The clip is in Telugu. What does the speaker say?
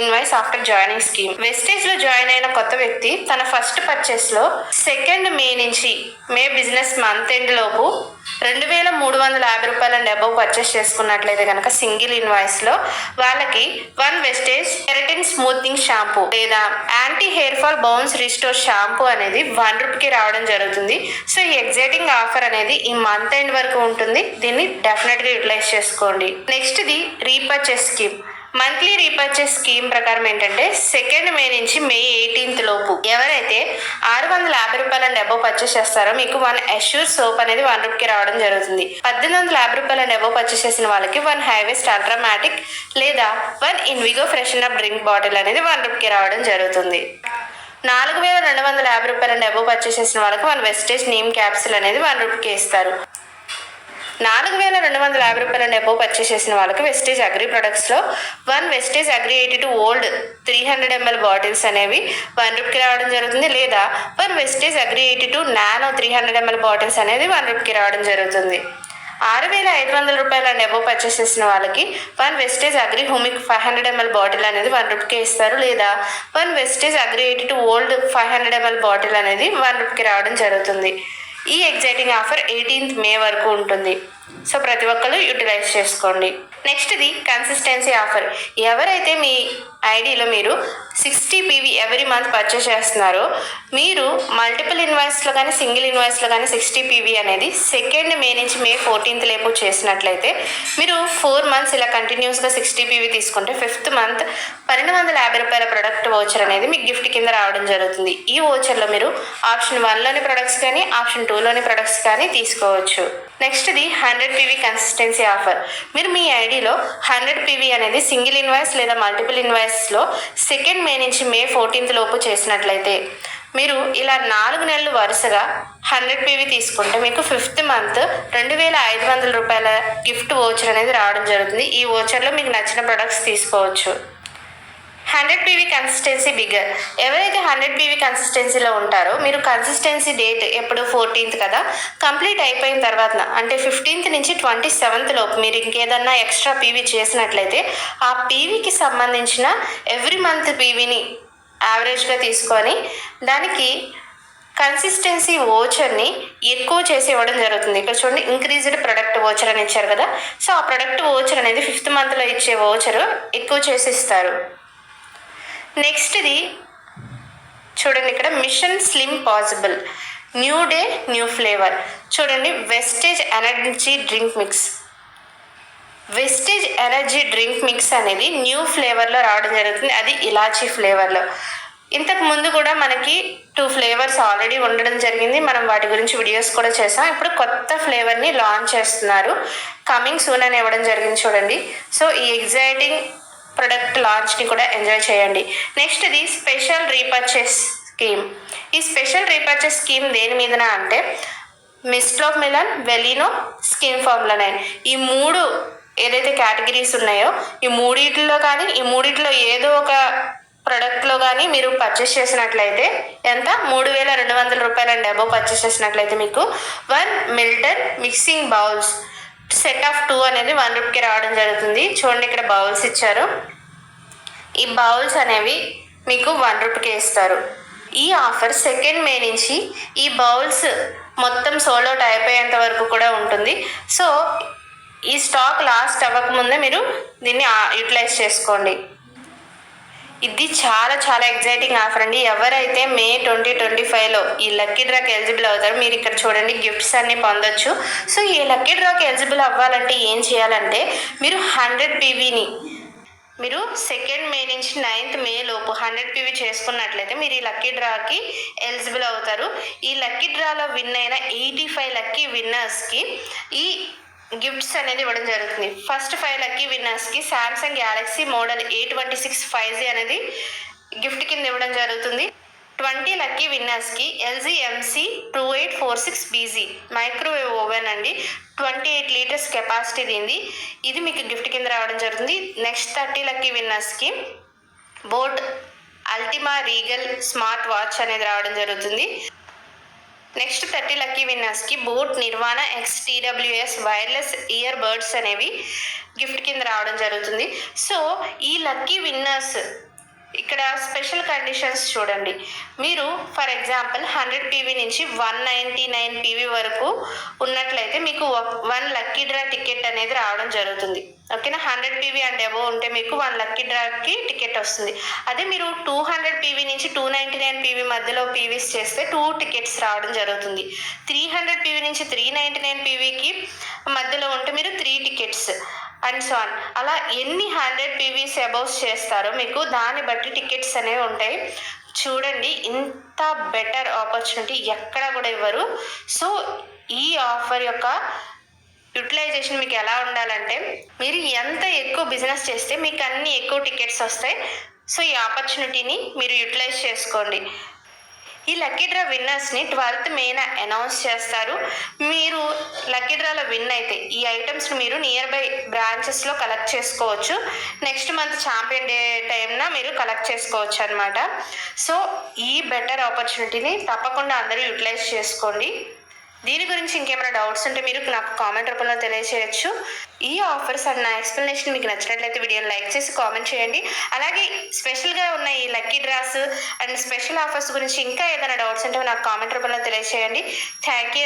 Invoice after joining scheme. Vestige లో జాయిన్ అయిన కొత్త వ్యక్తి తన ఫస్ట్ పర్చేస్ లో 2 మే నుంచి మే బిజినెస్ మంత్ ఎండ్ లోపు 2,350 రూపాయల అబౌవ్ పర్చేస్ చేసుకున్నట్లయితే కనుక సింగిల్ ఇన్వాయిస్ లో వాళ్ళకి 1 వెస్టేజ్ కెరటిన్ స్మూత్నింగ్ షాంపూ లేదా anti hair fall bounce restore shampoo అనేది 1 రూపీకి రావడం జరుగుతుంది. సో ఈ ఎగ్జైటింగ్ ఆఫర్ అనేది ఈ మంత్ ఎండ్ వరకు ఉంటుంది. దీన్ని డెఫినెట్ గా యూటిలైజ్ చేసుకోండి. Next the repurchase scheme. Monthly repurchase scheme ప్రకారం ఏంటంటే 2 మే నుంచి మే 18 లోపు ఎవరైతే 650 రూపాయల అబౌవ్ పర్చేస్ చేస్తారో మీకు 1 అష్యూర్ సోప్ అనేది 1 రూపీకి రావడం జరుగుతుంది. 1850 రూపాయల అబౌవ్ పర్చేస్ చేసిన వాళ్ళకి 1 హైవేస్ట్ అల్ట్రామాటిక్ లేదా 1 Invigo freshen up drink bottle అనేది 1 రూపీకి రావడం జరుగుతుంది. 4,250 రూపాయల అబౌవ్ పర్చేస్ చేసిన వాళ్ళకి 1 వెస్టేజ్ నీమ్ క్యాప్సిల్ అనేది 1 రూపీకి ఇస్తారు. 4,250 రూపాయల అబౌవ్ పర్చేస్ చేసిన వాళ్ళకి వెస్టేజ్ అగ్రి ప్రొడక్ట్స్ లో 1 Vestige agri 82 old 300 ml bottles అనేవి 1 రూపీకి రావడం జరుగుతుంది. లేదా 1 Vestige agri 82 nano 300 ml bottles అనేది 1 రూపీకి రావడం జరుగుతుంది. 6,500 రూపాయల అబౌవ్ పర్చేస్ చేసిన వాళ్ళకి 1 Vestige agri humic 500 ml bottle అనేది 1 రూపీకి ఇస్తారు. లేదా 1 Vestige agri 82 old 500 ml bottle అనేది 1 రూపీకి రావడం జరుగుతుంది. ఈ ఎగ్జైటింగ్ ఆఫర్ 18th మే వరకు ఉంటుంది. సో ప్రతి ఒక్కరు యూటిలైజ్ చేసుకోండి. Next the consistency offer. ఎవరైతే మీ ఐడిలో మీరు 60 PV ఎవ్రీ మంత్ పర్చేస్ చేస్తున్నారో మీరు మల్టిపుల్ ఇన్వాయిస్లో కానీ సింగిల్ ఇన్వాయిస్లో కానీ 60 PV అనేది 2 మే నుంచి మే 14th లోపు చేసినట్లయితే మీరు 4 months ఇలా కంటిన్యూస్గా 60 PV తీసుకుంటే 5th మంత్ 1,250 రూపాయల ప్రొడక్ట్ వోచర్ అనేది మీకు గిఫ్ట్ కింద రావడం జరుగుతుంది. ఈ వోచర్లో మీరు ఆప్షన్ 1లోని ప్రొడక్ట్స్ కానీ ఆప్షన్ 2లోని ప్రొడక్ట్స్ కానీ తీసుకోవచ్చు. Next the 100 PV consistency offer. మీరు మీ ఐడిలో 100 PV అనేది సింగిల్ ఇన్వాయిస్ లేదా మల్టిపుల్ ఇన్వాయిస్లో 2 మే నుంచి మే 14th లోపు చేసినట్లయితే మీరు ఇలా 4 నెలలు వరుసగా 100 PV తీసుకుంటే మీకు 5th మంత్ 2,500 రూపాయల గిఫ్ట్ వోచర్ అనేది రావడం జరుగుతుంది. ఈ వోచర్లో మీకు నచ్చిన ప్రొడక్ట్స్ తీసుకోవచ్చు. 100 PV కన్సిస్టెన్సీ బిగ్గర్. ఎవరైతే 100 PV కన్సిస్టెన్సీలో ఉంటారో మీరు కన్సిస్టెన్సీ డేట్ ఎప్పుడు 14th కదా, కంప్లీట్ అయిపోయిన తర్వాత అంటే 15th నుంచి 27th లోపు మీరు ఇంకేదన్నా ఎక్స్ట్రా PV చేసినట్లయితే ఆ PVకి సంబంధించిన ఎవ్రీ మంత్ PVని యావరేజ్గా తీసుకొని దానికి కన్సిస్టెన్సీ వోచర్ని ఎక్కువ చేసి ఇవ్వడం జరుగుతుంది. ఇక్కడ చూడండి ఇంక్రీజ్డ్ ప్రొడక్ట్ వోచర్ అని ఇచ్చారు కదా, సో ఆ ప్రొడక్ట్ వోచర్ అనేది 5th మంత్లో ఇచ్చే వోచర్ ఎక్కువ చేసి ఇస్తారు. నెక్స్ట్ది చూడండి ఇక్కడ mission slim possible new day new flavour. చూడండి Vestige energy drink mix. Vestige energy drink mix అనేది న్యూ ఫ్లేవర్లో రావడం జరుగుతుంది, అది ఇలాచీ ఫ్లేవర్లో. ఇంతకు ముందు కూడా మనకి 2 ఫ్లేవర్స్ ఆల్రెడీ ఉండడం జరిగింది, మనం వాటి గురించి వీడియోస్ కూడా చేసాం. ఇప్పుడు కొత్త ఫ్లేవర్ని లాంచ్ చేస్తున్నారు, కమింగ్ సూన్ అని ఇవ్వడం జరిగింది చూడండి. సో ఈ ఎగ్జైటింగ్ ప్రొడక్ట్ లాంచ్ని కూడా ఎంజాయ్ చేయండి. నెక్స్ట్ ఇది స్పెషల్ రీపర్చేస్ స్కీమ్. ఈ స్పెషల్ రీపర్చేస్ స్కీమ్ దేని మీదన అంటే మిస్ట్ ఆఫ్ మిలన్, వెలినో, స్కిన్ ఫార్ములా 9 ఈ 3 ఏదైతే కేటగిరీస్ ఉన్నాయో ఈ మూడిట్లో ఏదో ఒక ప్రొడక్ట్లో కానీ మీరు పర్చేస్ చేసినట్లయితే ఎంత 3,200 రూపాయల అబౌవ్ పర్చేస్ చేసినట్లయితే మీకు 1 Milton mixing bowls set of 2 అనేది 1 రూపీకి రావడం జరుగుతుంది. చూడండి ఇక్కడ బౌల్స్ ఇచ్చారు, ఈ బౌల్స్ అనేవి మీకు 1 రూపీకి ఇస్తారు. ఈ ఆఫర్ 2 మే నుంచి ఈ బౌల్స్ మొత్తం సోల్ అవుట్ అయిపోయేంత వరకు కూడా ఉంటుంది. సో ఈ స్టాక్ లాస్ట్ అవ్వకముందే మీరు దీన్ని యూటిలైజ్ చేసుకోండి. ఇది చాలా చాలా ఎగ్జైటింగ్ ఆఫర్ అండి. ఎవరైతే మే 2025లో ఈ లక్కీ డ్రాకి ఎలిజిబుల్ అవుతారో మీరు ఇక్కడ చూడండి గిఫ్ట్స్ అన్ని పొందొచ్చు. సో ఈ లక్కీ డ్రాకి ఎలిజిబుల్ అవ్వాలంటే ఏం చేయాలంటే మీరు 100 PVని మీరు 2 మే నుంచి 9th మే లోపు 100 PV చేసుకున్నట్లయితే మీరు ఈ లక్కీ డ్రాకి ఎలిజిబుల్ అవుతారు. ఈ లక్కీ డ్రాలో విన్ అయిన 85 లక్కీ విన్నర్స్కి ఈ గిఫ్ట్స్ అనేది ఇవ్వడం జరుగుతుంది. ఫస్ట్ 5 లక్కీ విన్నర్స్కి Samsung Galaxy model A26 5G అనేది గిఫ్ట్ కింద ఇవ్వడం జరుగుతుంది. 20 లక్కీ విన్నర్స్కి LG MC 2846BZ microwave oven అండి, 28 లీటర్స్ కెపాసిటీ దీనిది, ఇది మీకు గిఫ్ట్ కింద రావడం జరుగుతుంది. నెక్స్ట్ 30 లక్కీ విన్నర్స్కి Boat Ultima Regal smart watch అనేది రావడం జరుగుతుంది. నెక్స్ట్ 30 లక్కీ విన్నర్స్కి Boat Nirvana XTWS wireless ear buds అనేవి గిఫ్ట్ కింద రావడం జరుగుతుంది. సో ఈ లక్కీ విన్నర్స్ ఇక్కడ స్పెషల్ కండిషన్స్ చూడండి. మీరు ఫర్ ఎగ్జాంపుల్ 100 PV నుంచి 199 PV వరకు ఉన్నట్లయితే మీకు 1 లక్కీ డ్రా టికెట్ అనేది రావడం జరుగుతుంది. ఓకేనా, 100 PV అండ్ అబోవ్ ఉంటే మీకు 1 లక్కీ డ్రాకి టికెట్ వస్తుంది. అదే మీరు 200 PV నుంచి 299 PV మధ్యలో పీవీస్ చేస్తే 2 టికెట్స్ రావడం జరుగుతుంది. 300 PV నుంచి 399 PVకి మధ్యలో ఉంటే మీరు 3 టికెట్స్ అండ్ సో ఆన్. అలా ఎన్ని 100 PVs అబౌవ్స్ చేస్తారో మీకు దాన్ని బట్టి టికెట్స్ అనేవి ఉంటాయి. చూడండి, ఇంత బెటర్ ఆపర్చునిటీ ఎక్కడ కూడా ఇవ్వరు. సో ఈ ఆఫర్ యొక్క యూటిలైజేషన్ మీకు ఎలా ఉండాలంటే, మీరు ఎంత ఎక్కువ బిజినెస్ చేస్తే మీకు అన్ని ఎక్కువ టికెట్స్ వస్తాయి. సో ఈ ఆపర్చునిటీని మీరు యూటిలైజ్ చేసుకోండి. ఈ లక్కీ డ్రా విన్నర్స్ని 12th May అనౌన్స్ చేస్తారు. మీరు లక్కీ డ్రాలో విన్ అయితే ఈ ఐటమ్స్ని మీరు నియర్ బై బ్రాంచెస్లో కలెక్ట్ చేసుకోవచ్చు. నెక్స్ట్ మంత్ ఛాంపియన్ డే టైంన మీరు కలెక్ట్ చేసుకోవచ్చు అనమాట. సో ఈ బెటర్ ఆపర్చునిటీని తప్పకుండా అందరూ యూటిలైజ్ చేసుకోండి. దీని గురించి ఇంకేమైనా డౌట్స్ ఉంటే మీరు నాకు కామెంట్ రూపంలో తెలియజేయచ్చు. ఈ ఆఫర్స్ అండ్ నా ఎక్స్ప్లెనేషన్ మీకు నచ్చినట్లయితే వీడియోని లైక్ చేసి కామెంట్ చేయండి. అలాగే స్పెషల్గా ఉన్న ఈ lucky dross and special offers గురించి ఇంకా ఏదైనా డౌట్స్ ఉంటే నాకు కామెంట్ రూపంలో తెలియజేయండి. Thank you.